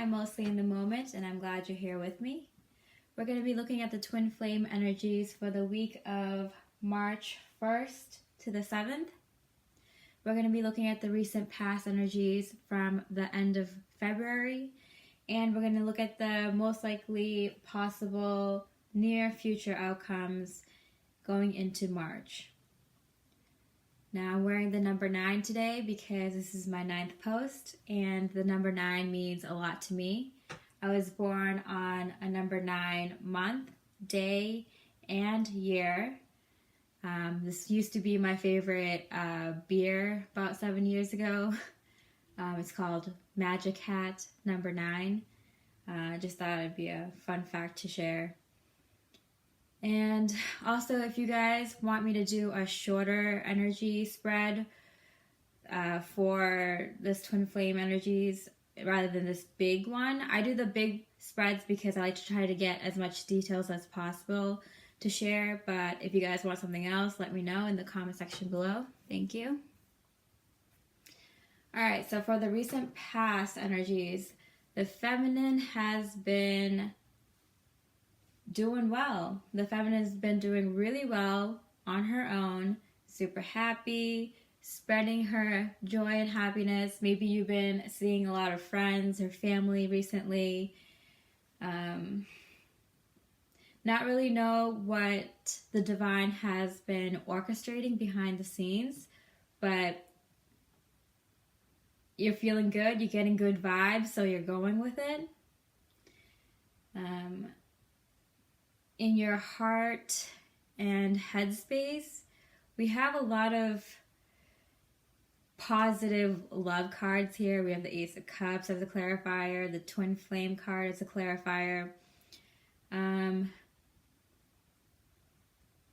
am mostly in the moment, and I'm glad you're here with me. We're going to be looking at the twin flame energies for the week of March 1st to the 7th. We're going to be looking at the recent past energies from the end of February, and we're going to look at the most likely possible near future outcomes going into March. Now, I'm wearing the number 9 today because this is my 9th post, and the number 9 means a lot to me. I was born on a number 9 month, day, and year. This used to be my favorite beer about 7 years ago. It's called Magic Hat number 9. I just thought it'd be a fun fact to share. And also, if you guys want me to do a shorter energy spread for this twin flame energies rather than this big one, I do the big spreads because I like to try to get as much details as possible to share. But if you guys want something else, let me know in the comment section below. Thank you. Alright, so for the recent past energies, the feminine has been doing well. The feminine has been doing really well on her own, super happy, spreading her joy and happiness. Maybe you've been seeing a lot of friends or family recently. Not really know what the divine has been orchestrating behind the scenes, but you're feeling good, you're getting good vibes, so you're going with it. In your heart and headspace, we have a lot of positive love cards here. We have the Ace of Cups as a clarifier, the Twin Flame card as a clarifier.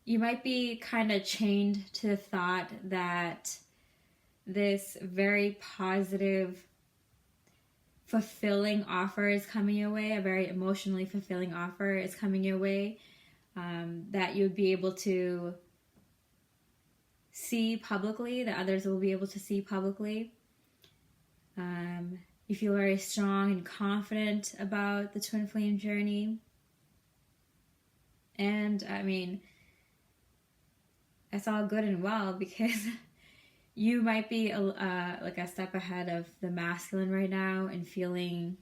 You might be kind of chained to the thought that this very positive, fulfilling offer is coming your way, a very emotionally fulfilling offer is coming your way, that you'd be able to see publicly, that others will be able to see publicly. You feel very strong and confident about the twin flame journey. And I mean, that's all good and well because you might be like a step ahead of the masculine right now and feeling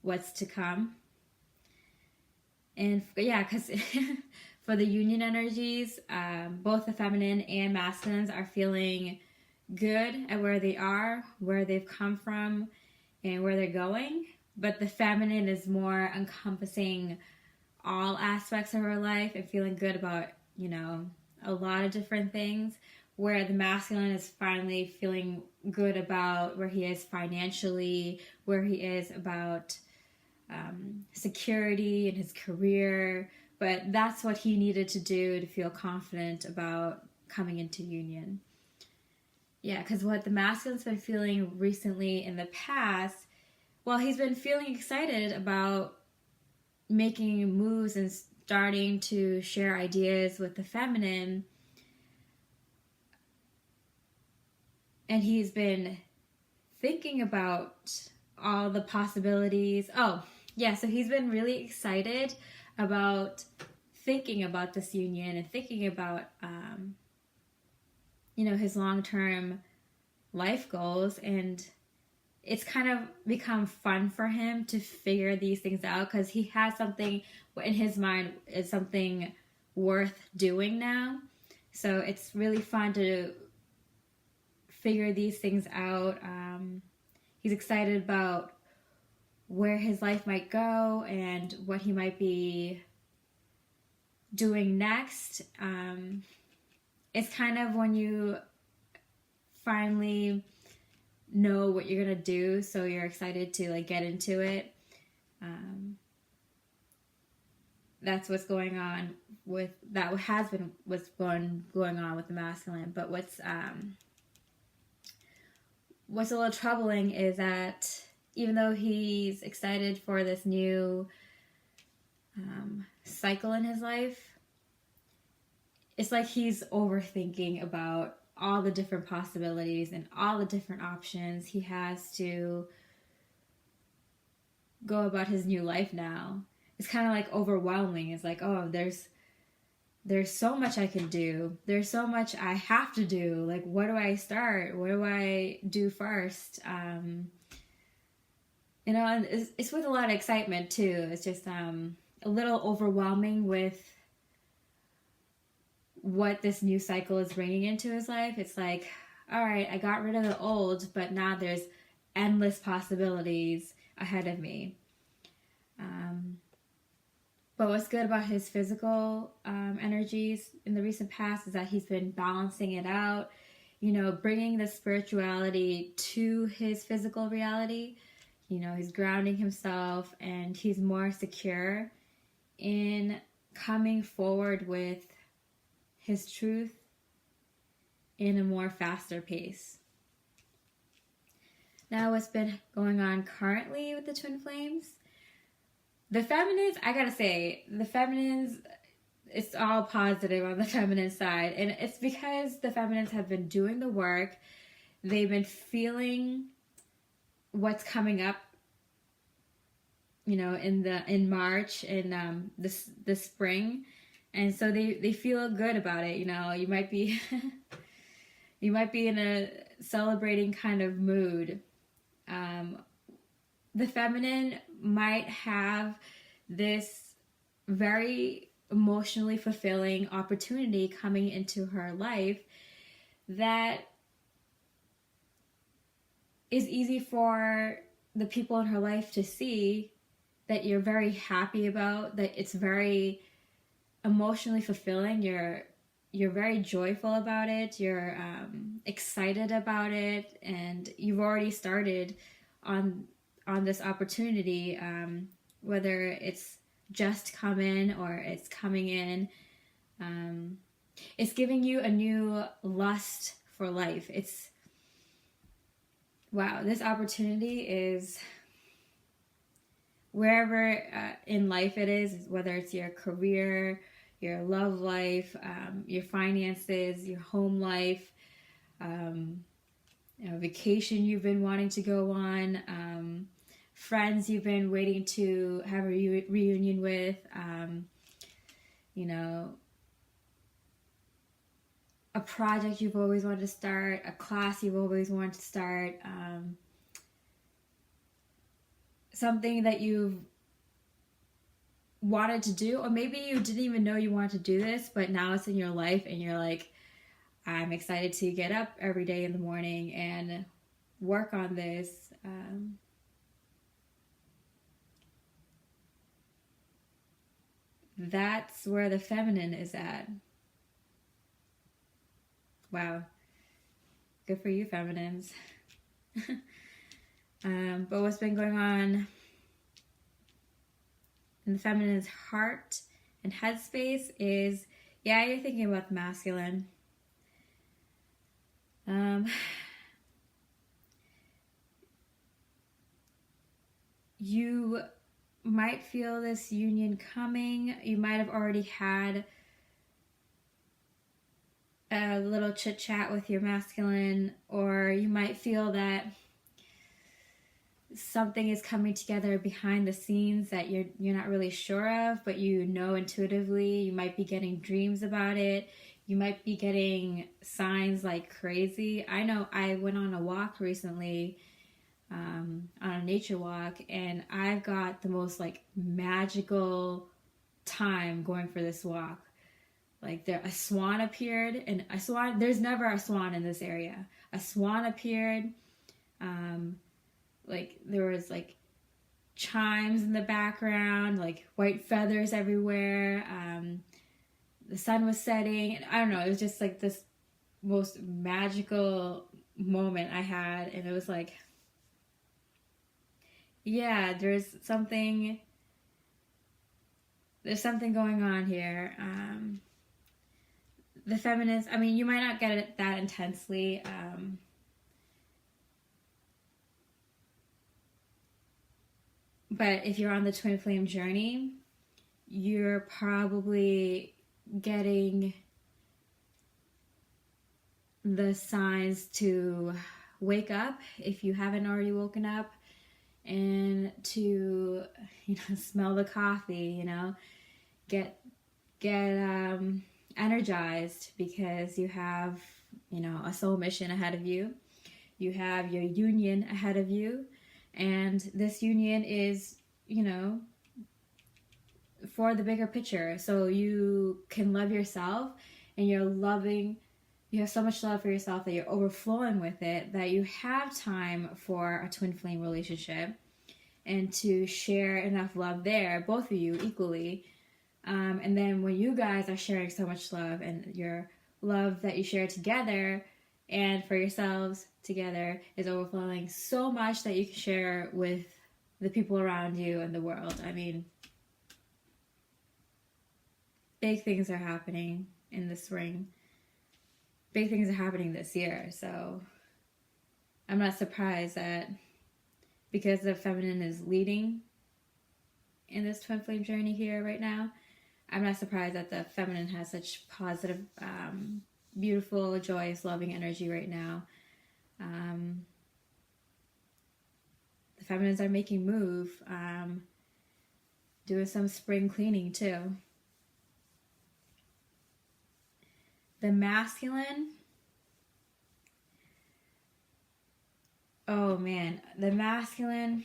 what's to come. And yeah, because for the union energies, both the feminine and masculines are feeling good at where they are, where they've come from, and where they're going. But the feminine is more encompassing all aspects of her life and feeling good about, a lot of different things, where the masculine is finally feeling good about where he is financially, where he is about security in his career. But that's what he needed to do to feel confident about coming into union. Yeah, because what the masculine's been feeling recently in the past, well, he's been feeling excited about making moves and starting to share ideas with the feminine. And he's been thinking about all the possibilities. Oh, yeah, so he's been really excited about thinking about this union and thinking about, his long-term life goals. And it's kind of become fun for him to figure these things out because he has something in his mind is something worth doing now. So it's really fun to figure these things out. He's excited about where his life might go and what he might be doing next. It's kind of when you finally know what you're gonna do, so you're excited to get into it. That's what's going on with that. Has been what's going on with the masculine. But what's a little troubling is that even though he's excited for this new cycle in his life, it's like he's overthinking about all the different possibilities and all the different options he has to go about his new life now. It's kind of like overwhelming. It's like, oh, there's so much I can do. There's so much I have to do. Like, where do I start? What do I do first? And it's with a lot of excitement too. It's just a little overwhelming with what this new cycle is bringing into his life. It's like, all right, I got rid of the old, but now there's endless possibilities ahead of me. But what's good about his physical energies in the recent past is that he's been balancing it out, bringing the spirituality to his physical reality. He's grounding himself, and he's more secure in coming forward with his truth in a more faster pace. Now, what's been going on currently with the twin flames? The feminines, I gotta say, it's all positive on the feminine side. And it's because the feminines have been doing the work. They've been feeling what's coming up, in March and the spring. And so they feel good about it. You might be you might be in a celebrating kind of mood. The feminine might have this very emotionally fulfilling opportunity coming into her life that is easy for the people in her life to see, that you're very happy about, that it's very emotionally fulfilling. You're very joyful about it. You're excited about it, and you've already started on this opportunity, whether it's just come in or it's coming in. It's giving you a new lust for life. Wow, this opportunity is wherever in life it is, whether it's your career, your love life, your finances, your home life, vacation you've been wanting to go on, friends you've been waiting to have a reunion with, a project you've always wanted to start, a class you've always wanted to start, something that you've wanted to do, or maybe you didn't even know you wanted to do this, but now it's in your life and you're like, I'm excited to get up every day in the morning and work on this. That's where the feminine is at. Wow. Good for you, feminines. But what's been going on in the feminine's heart and headspace is, you're thinking about the masculine. You might feel this union coming. You might have already had a little chit chat with your masculine, or you might feel that something is coming together behind the scenes that you're not really sure of, but intuitively. You might be getting dreams about it. You might be getting signs like crazy. I know I went on a walk recently, on a nature walk, and I've got the most magical time going for this walk. A swan appeared, and there's never a swan in this area. A swan appeared. There was chimes in the background, white feathers everywhere. The sun was setting, and I don't know, it was just this most magical moment I had, and it was there's something going on here. The feminines, you might not get it that intensely, but if you're on the twin flame journey, you're probably getting the signs to wake up if you haven't already woken up, and to, smell the coffee, get energized, because you have, a soul mission ahead of you. You have your union ahead of you, and this union is, for the bigger picture. So you can love yourself, and you have so much love for yourself that you're overflowing with it, that you have time for a twin flame relationship and to share enough love there, both of you equally. And then when you guys are sharing so much love, and your love that you share together and for yourselves together is overflowing so much that you can share with the people around you and the world. I mean, big things are happening in the spring. Big things are happening this year. So I'm not surprised that, because the feminine is leading in this twin flame journey here right now, I'm not surprised that the feminine has such positive, beautiful, joyous, loving energy right now. The feminines are making move, doing some spring cleaning too. The masculine, oh man, the masculine,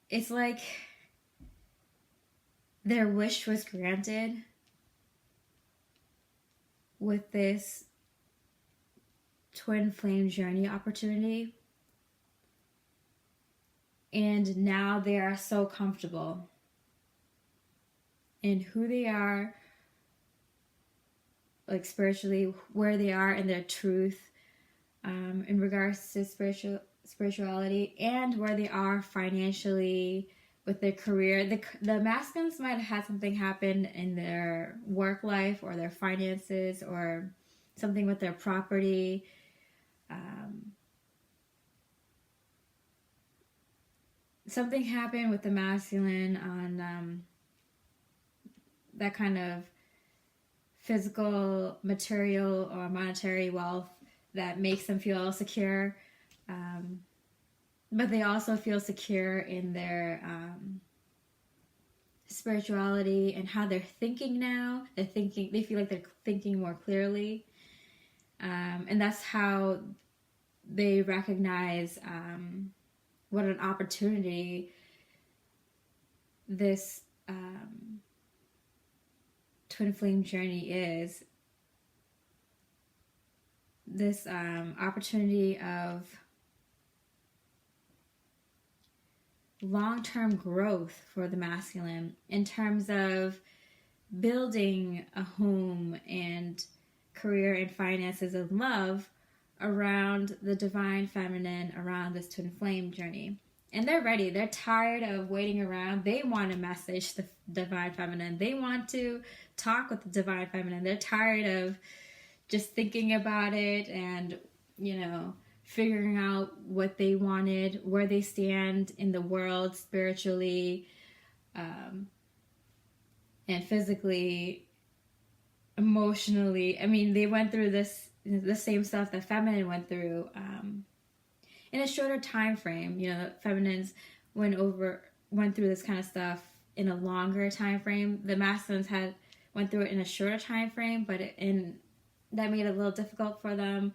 it's like their wish was granted with this twin flame journey opportunity. And now they are so comfortable in who they are, like spiritually, where they are in their truth, in regards to spirituality, and where they are financially with their career. The masculines might have had something happen in their work life or their finances, or something with their property. Something happened with the masculine on that kind of physical, material, or monetary wealth that makes them feel secure. But they also feel secure in their spirituality and how they're thinking now. They feel like they're thinking more clearly. And that's how they recognize what an opportunity this twin flame journey is. This opportunity of long-term growth for the masculine, in terms of building a home and career and finances and love around the divine feminine, around this twin flame journey. And they're ready. They're tired of waiting around. They want to message the divine feminine. They want to talk with the divine feminine. They're tired of just thinking about it and, figuring out what they wanted, where they stand in the world spiritually, and physically, emotionally. I mean, they went through the same stuff that feminine went through in a shorter time frame. The feminines went through this kind of stuff in a longer time frame. The masculines went through it in a shorter time frame, but that made it a little difficult for them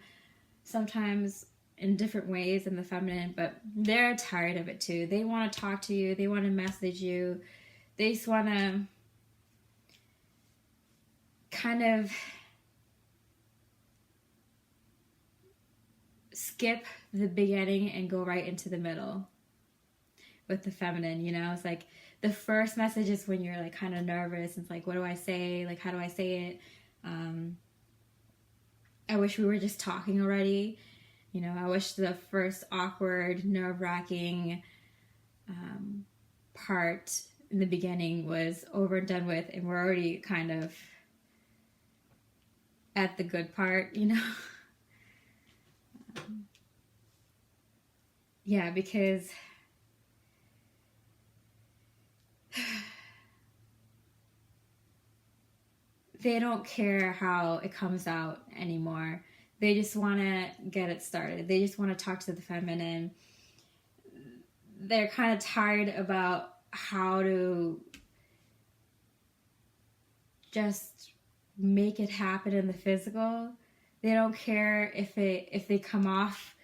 sometimes in different ways than the feminine. But they're tired of it too. They want to talk to you. They want to message you. They just want to kind of skip the beginning and go right into the middle with the feminine. It's like the first message is when you're like kind of nervous. It's like, what do I say? Like, how do I say it? I wish we were just talking already. I wish the first awkward, nerve-wracking part in the beginning was over and done with, and we're already kind of at the good part, Yeah, because they don't care how it comes out anymore. They just want to get it started. They just want to talk to the feminine. They're kind of tired about how to just make it happen in the physical. They don't care if they come off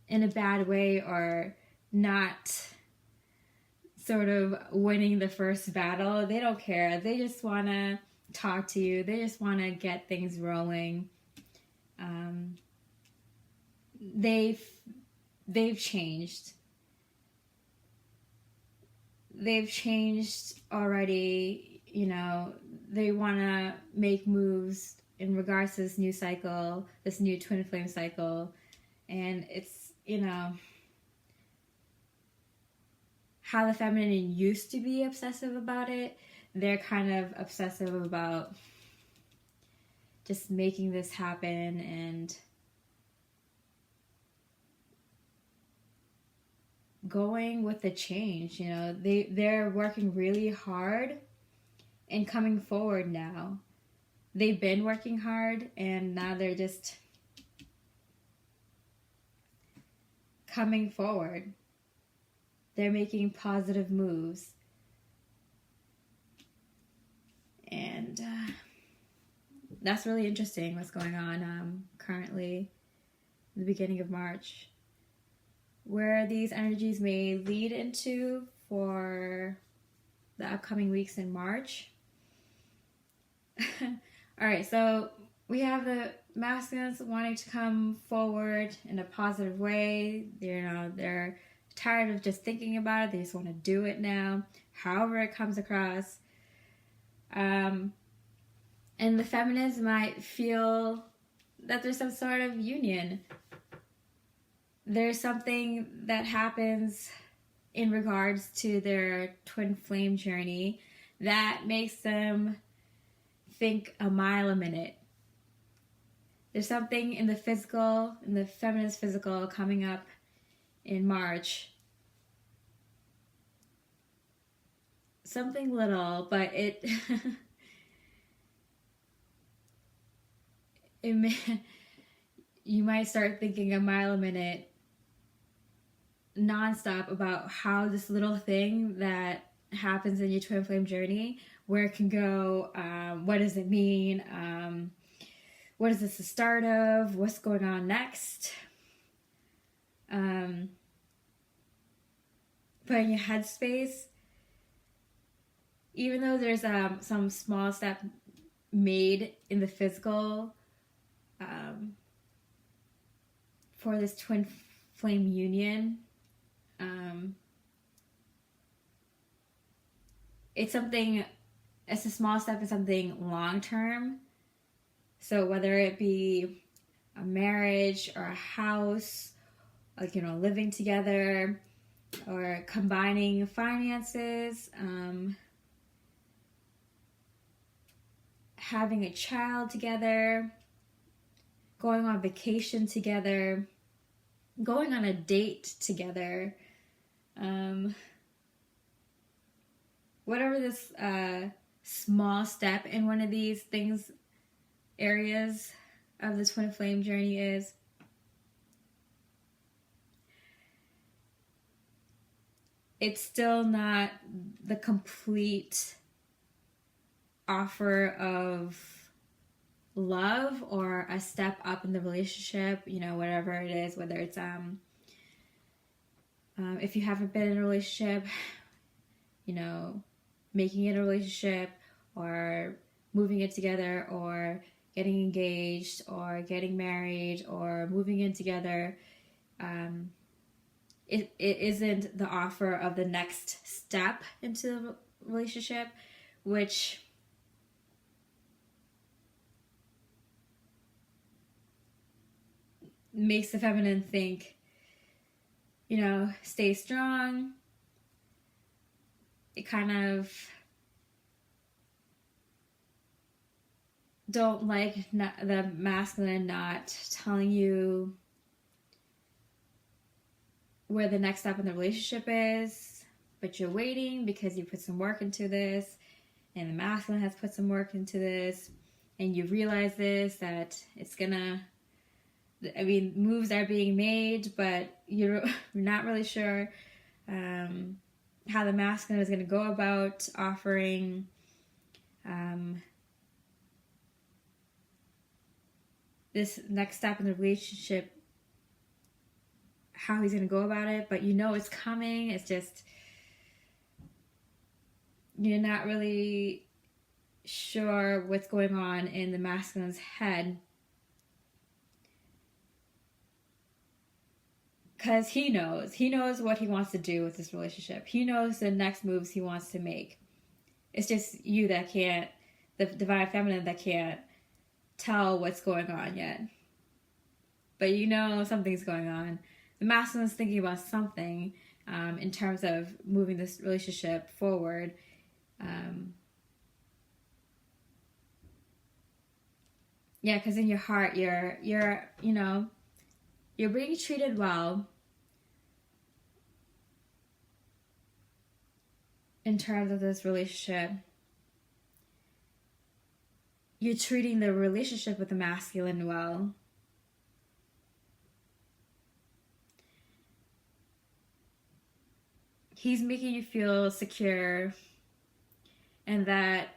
in a bad way or not sort of winning the first battle. They don't care. They just want to talk to you. They just want to get things rolling. They've changed. They've changed already. You know, they want to make moves in regards to this new cycle, this new twin flame cycle. And it's, you know, how the feminine used to be obsessive about it. They're kind of obsessive about just making this happen and going with the change. You know, they're working really hard and coming forward now. They've been working hard and now they're just coming forward. They're making positive moves. And that's really interesting what's going on currently in the beginning of March. Where these energies may lead into for the upcoming weeks in March. All right, so we have the masculines wanting to come forward in a positive way. They're tired of just thinking about it. They just want to do it now, however it comes across. And the feminines might feel that there's some sort of union. There's something that happens in regards to their twin flame journey that makes them think a mile a minute. There's something in the physical, in the feminine's physical coming up in March. Something little, but it you might start thinking a mile a minute nonstop about how this little thing that happens in your twin flame journey, where it can go, what does it mean, what is this the start of, what's going on next, but in your headspace, even though there's some small step made in the physical for this twin flame union, it's a small step in something long term. So whether it be a marriage or a house, like, you know, living together or combining finances, having a child together, going on vacation together, going on a date together, whatever this small step in one of these things, areas of the twin flame journey is, it's still not the complete offer of love or a step up in the relationship, you know, whatever it is, whether it's if you haven't been in a relationship, you know, making it a relationship or moving it together or getting engaged or getting married or moving in together, it isn't the offer of the next step into the relationship, which makes the feminine think, you know, stay strong. It kind of don't like the masculine not telling you where the next step in the relationship is, but you're waiting because you put some work into this and the masculine has put some work into this, and you realize this, that it's gonna, I mean, moves are being made, but you're not really sure how the masculine is going to go about offering this next step in the relationship, how he's going to go about it, but you know it's coming. It's just, you're not really sure what's going on in the masculine's head, because he knows what he wants to do with this relationship. He knows the next moves he wants to make. It's just you that can't, the divine feminine, that can't tell what's going on yet. But you know something's going on. The masculine is thinking about something in terms of moving this relationship forward. Yeah, because in your heart, you're being treated well in terms of this relationship. You're treating the relationship with the masculine well. He's making you feel secure, and that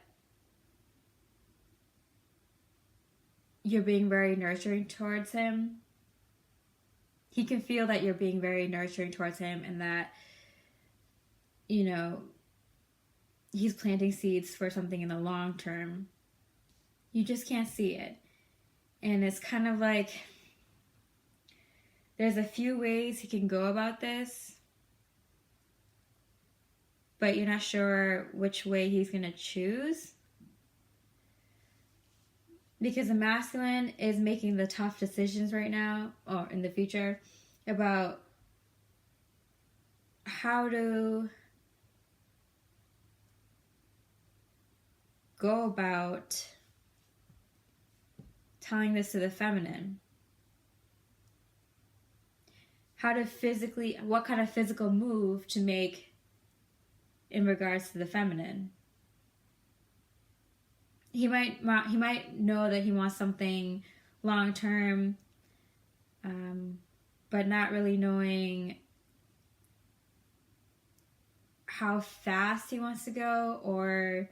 you're being very nurturing towards him. He can feel that you're being very nurturing towards him, and that, he's planting seeds for something in the long term. You just can't see it. And it's kind of like, there's a few ways he can go about this, but you're not sure which way he's going to choose. Because the masculine is making the tough decisions right now, or in the future, about how to go about telling this to the feminine. What kind of physical move to make in regards to the feminine. He might know that he wants something long term, but not really knowing how fast he wants to go, or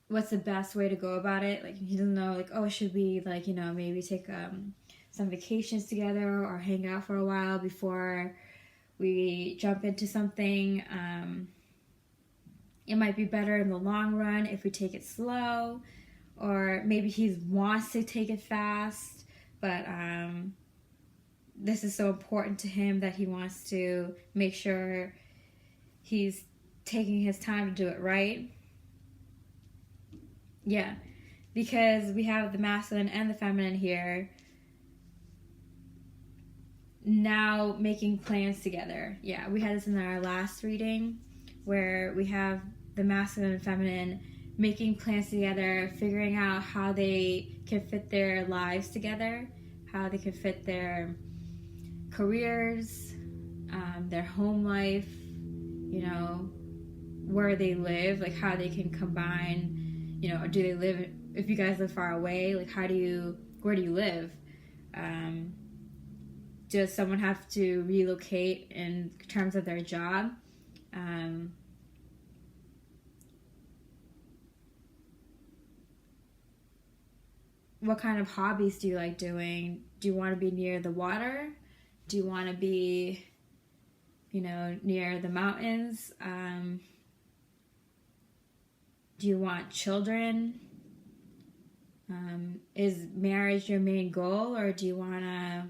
what's the best way to go about it. Like, he doesn't know, like, oh, should we, like, maybe take some vacations together or hang out for a while before we jump into something. It might be better in the long run if we take it slow, or maybe he wants to take it fast, but this is so important to him that he wants to make sure he's taking his time to do it right. Yeah, because we have the masculine and the feminine here now making plans together. Yeah, we had this in our last reading, where we have the masculine and feminine making plans together, figuring out how they can fit their lives together, how they can fit their careers, their home life, where they live, like how they can combine, do they live, if you guys live far away, like where do you live? Does someone have to relocate in terms of their job? What kind of hobbies do you like doing? Do you want to be near the water? Do you want to be, near the mountains? Do you want children? Is marriage your main goal, or do you want to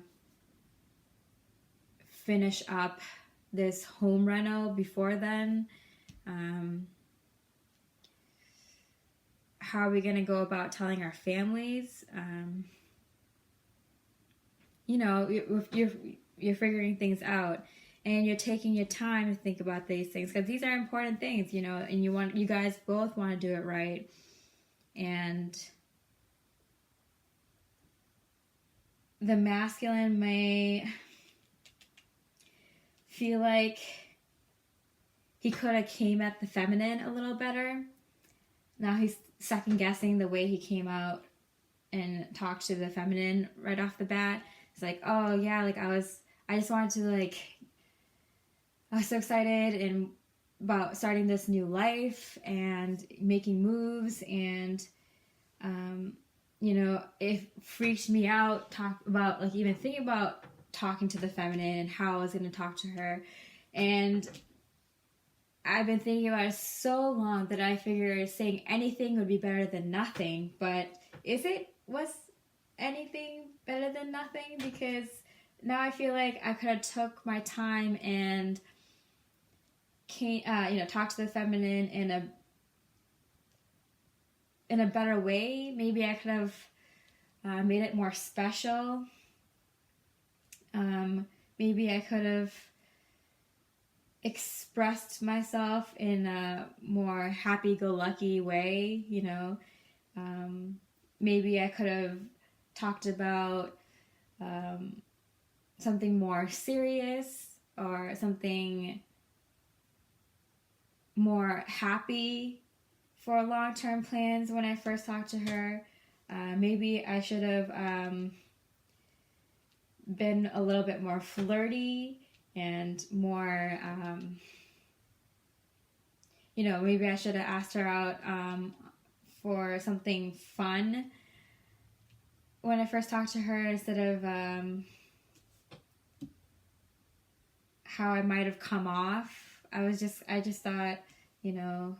finish up this home reno before then? How are we going to go about telling our families? You're figuring things out, and you're taking your time to think about these things, because these are important things, and you guys both want to do it right. And the masculine may feel like he could have came at the feminine a little better. Now he's second guessing the way he came out and talked to the feminine right off the bat. It's like, oh yeah, like I just wanted to like, I was so excited and about starting this new life and making moves, and you know, it freaked me out talk about like even thinking about talking to the feminine and how I was going to talk to her. And I've been thinking about it so long that I figured saying anything would be better than nothing. But was anything better than nothing? Because now I feel like I could have took my time and talk to the feminine in a better way. Maybe I could have made it more special. Maybe I could have expressed myself in a more happy-go-lucky way, you know. Maybe I could have talked about something more serious or something more happy for long-term plans when I first talked to her. Maybe I should have been a little bit more flirty and more, maybe I should have asked her out for something fun when I first talked to her instead of how I might have come off. I just thought, you know,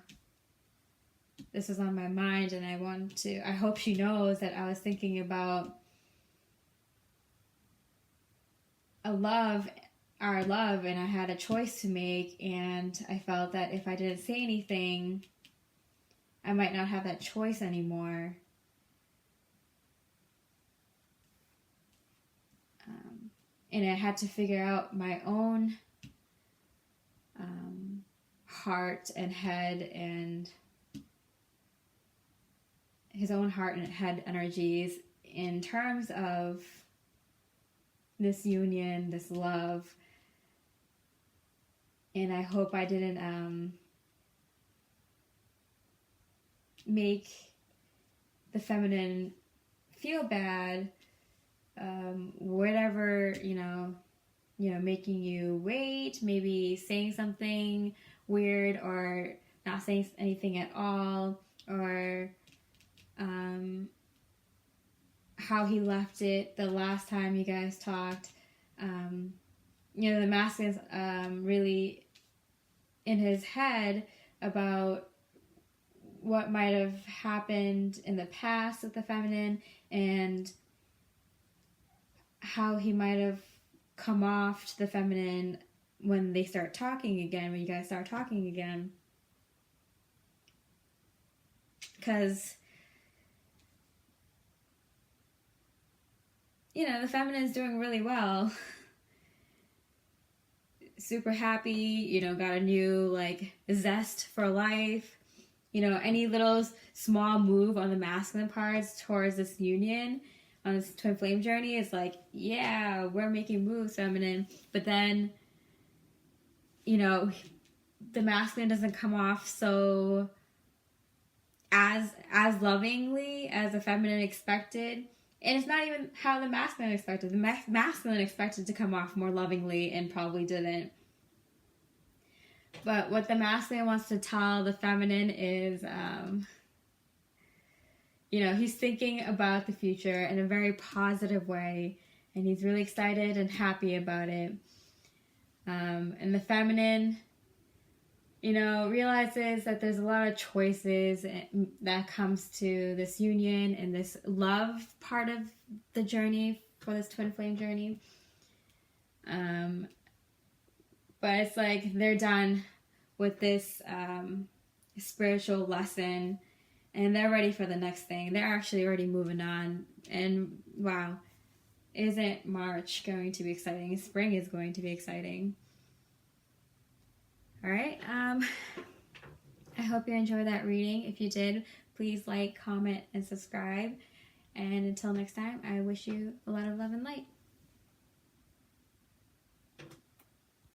this was on my mind, and I hope she knows that I was thinking about our love, and I had a choice to make, and I felt that if I didn't say anything, I might not have that choice anymore. And I had to figure out my own heart and head, and his own heart and head energies in terms of this union, this love. And I hope I didn't make the feminine feel bad, whatever, making you wait, maybe saying something weird or not saying anything at all, or how he left it the last time you guys talked. The masculine's really in his head about what might have happened in the past with the feminine and how he might have come off to the feminine when they start talking again, when you guys start talking again. Because, the feminine's doing really well. Super happy, got a new, zest for life. Any little small move on the masculine parts towards this union, on this twin flame journey, is like, yeah, we're making moves, feminine. But then, the masculine doesn't come off so as lovingly as the feminine expected. And it's not even how the masculine expected. The masculine expected to come off more lovingly and probably didn't. But what the masculine wants to tell the feminine is, he's thinking about the future in a very positive way, and he's really excited and happy about it. And the feminine, realizes that there's a lot of choices that comes to this union and this love part of the journey for this twin flame journey. But it's like they're done with this spiritual lesson, and they're ready for the next thing. They're actually already moving on. And wow, isn't March going to be exciting? Spring is going to be exciting. All right. I hope you enjoyed that reading. If you did, please like, comment, and subscribe. And until next time, I wish you a lot of love and light.